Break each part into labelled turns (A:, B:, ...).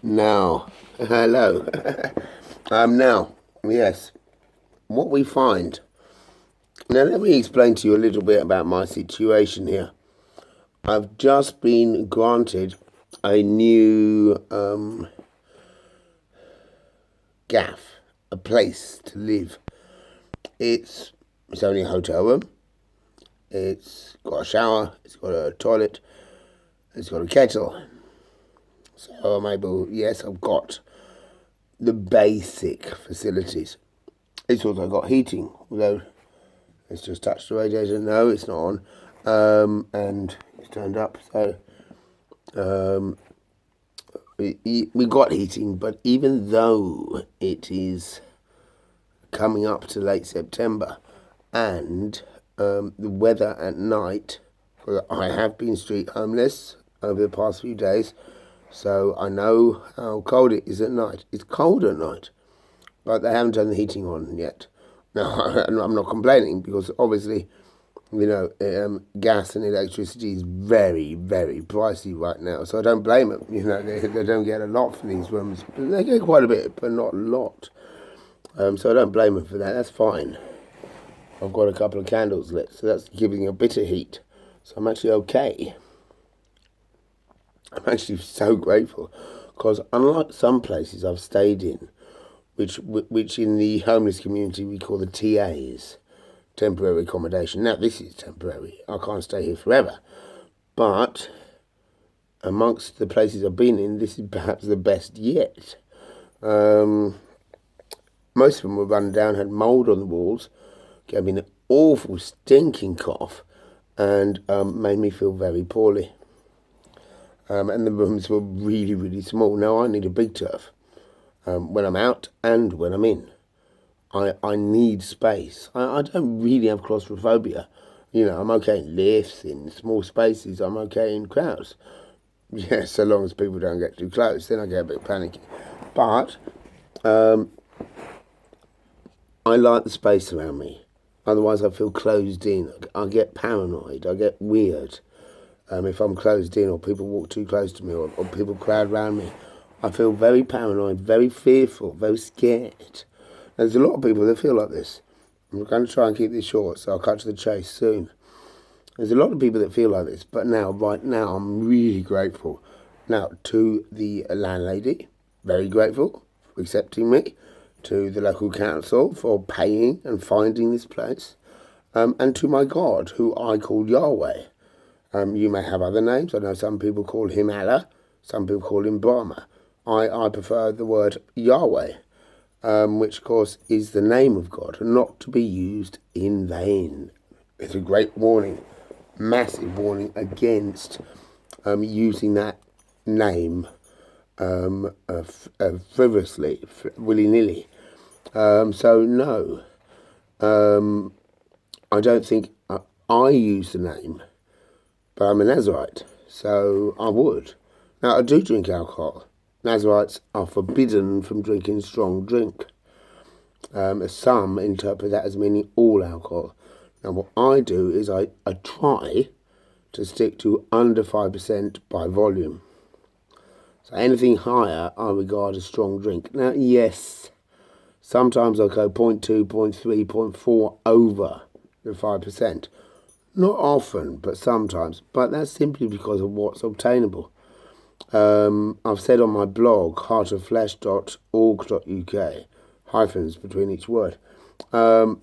A: Now, hello. Now, yes, what we find. Now, let me explain to you a little bit about my situation here. I've just been granted a new gaff, a place to live. It's only a hotel room. It's got a shower. It's got a toilet. It's got a kettle. So I'm able. Yes, I've got the basic facilities. It's also got heating, although it's just touched the radiator. No, it's not on. And it's turned up. So we got heating, but even though it is coming up to late September and the weather at night, I have been street homeless over the past few days, so I know how cold it is at night. It's cold at night, but they haven't turned the heating on yet. Now, I'm not complaining because obviously, gas and electricity is very, very pricey right now. So I don't blame them. They don't get a lot for these rooms. They get quite a bit, but not a lot. So I don't blame them for that. That's fine. I've got a couple of candles lit, so that's giving a bit of heat. So I'm actually okay. I'm actually so grateful because unlike some places I've stayed in, which in the homeless community we call the TAs, temporary accommodation. Now this is temporary. I can't stay here forever, but amongst the places I've been in, this is perhaps the best yet. Most of them were run down, had mould on the walls, gave me an awful stinking cough, and made me feel very poorly. And the rooms were really, really small. Now I need a big turf when I'm out and when I'm in. I need space. I don't really have claustrophobia. I'm okay in lifts, in small spaces. I'm okay in crowds. Yeah, so long as people don't get too close, then I get a bit panicky. But I like the space around me. Otherwise, I feel closed in. I get paranoid. I get weird. If I'm closed in or people walk too close to me or people crowd around me, I feel very paranoid, very fearful, very scared. There's a lot of people that feel like this. I'm going to try and keep this short, so I'll cut to the chase soon. There's a lot of people that feel like this, but right now, I'm really grateful. Now, to the landlady, very grateful for accepting me. To the local council for paying and finding this place. And to my God, who I call Yahweh. You may have other names. I know some people call him Allah. Some people call him Brahma. I prefer the word Yahweh, which of course is the name of God, not to be used in vain. It's a great warning, massive warning against using that name frivolously, willy-nilly. So no, I don't think I use the name, but I'm a Nazarite, so I would. Now I do drink alcohol. Nazarites are forbidden from drinking strong drink. Some interpret that as meaning all alcohol. Now what I do is I try to stick to under 5% by volume. So anything higher I regard as strong drink. Now yes, sometimes I go 0.2, 0.3, 0.4 over the 5%. Not often, but sometimes. But that's simply because of what's obtainable. I've said on my blog, heartofflesh.org.uk, hyphens between each word, that,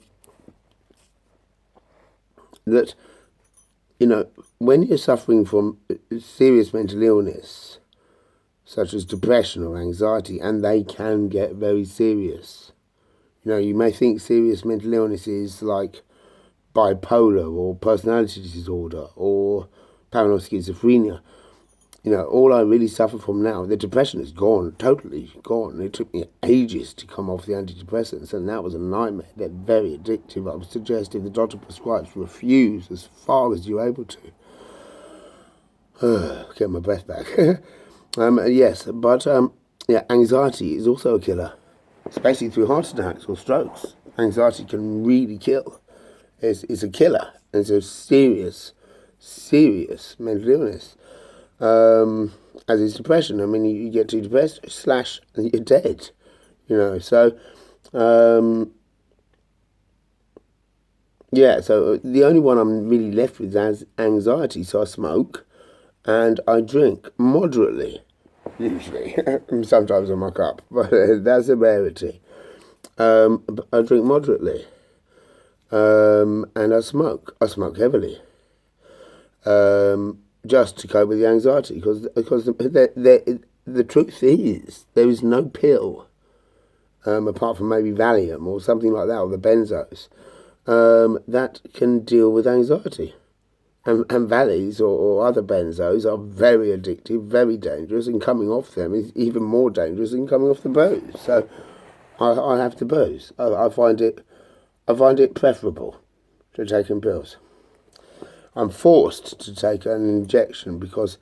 A: when you're suffering from serious mental illness, such as depression or anxiety, and they can get very serious. You may think serious mental illness is like bipolar or personality disorder or paranoid schizophrenia. All I really suffer from now, the depression is gone, totally gone. It took me ages to come off the antidepressants, and that was a nightmare. They're very addictive. I would suggest if the doctor prescribes, refuse as far as you're able to. Get my breath back. Yes, but anxiety is also a killer, especially through heart attacks or strokes. Anxiety can really kill. It's a killer. It's a serious mental illness. as is depression. I mean, you get too depressed, slash, and you're dead. So yeah. So the only one I'm really left with is anxiety. So I smoke and I drink moderately, usually. Sometimes I muck up, but that's a rarity. I drink moderately, and I smoke. I smoke heavily, just to cope with the anxiety. Because the truth is, there is no pill, apart from maybe Valium or something like that, or the benzos, that can deal with anxiety. And Valleys or other benzos are very addictive, very dangerous, and coming off them is even more dangerous than coming off the booze. So I have to booze. I find it preferable to taking pills. I'm forced to take an injection because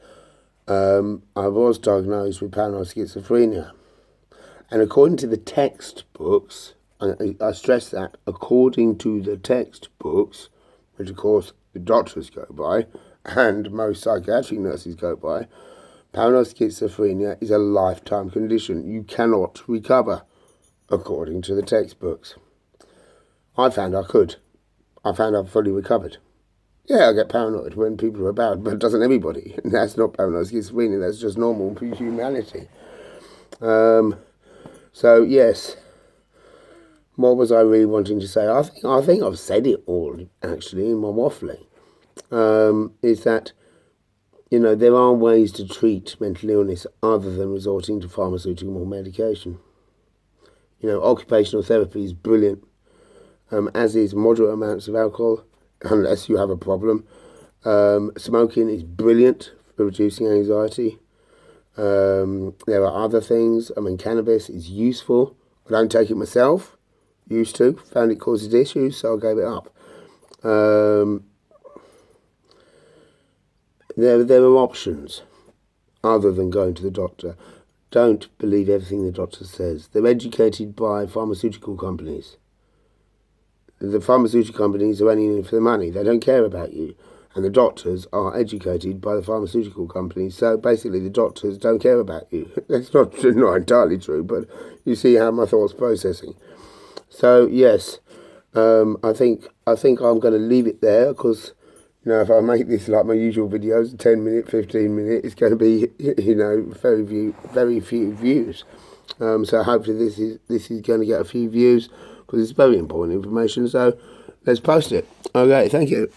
A: I was diagnosed with paranoid schizophrenia, and according to the textbooks, I stress that, according to the textbooks, which of course the doctors go by and most psychiatric nurses go by, paranoid schizophrenia is a lifetime condition. You cannot recover, according to the textbooks. I found I could. I found I've fully recovered. Yeah, I get paranoid when people are about, but doesn't everybody? And that's not paranoid schizophrenia, that's just normal humanity. So yes, what was I really wanting to say? I think I've said it all, actually, in my waffling. Is that, there are ways to treat mental illness other than resorting to pharmaceutical medication. Occupational therapy is brilliant, as is moderate amounts of alcohol, unless you have a problem. Smoking is brilliant for reducing anxiety. There are other things. Cannabis is useful. I don't take it myself. Used to. Found it causes issues, so I gave it up. There are options other than going to the doctor. Don't believe everything the doctor says. They're educated by pharmaceutical companies. The pharmaceutical companies are only in it for the money. They don't care about you. And the doctors are educated by the pharmaceutical companies. So basically the doctors don't care about you. That's not entirely true, but you see how my thoughts processing. So yes, I think I'm going to leave it there, because if I make this like my usual videos, 10-minute, 15-minute, it's going to be very few views. So hopefully this is going to get a few views, because it's very important information. So let's post it. Okay, thank you.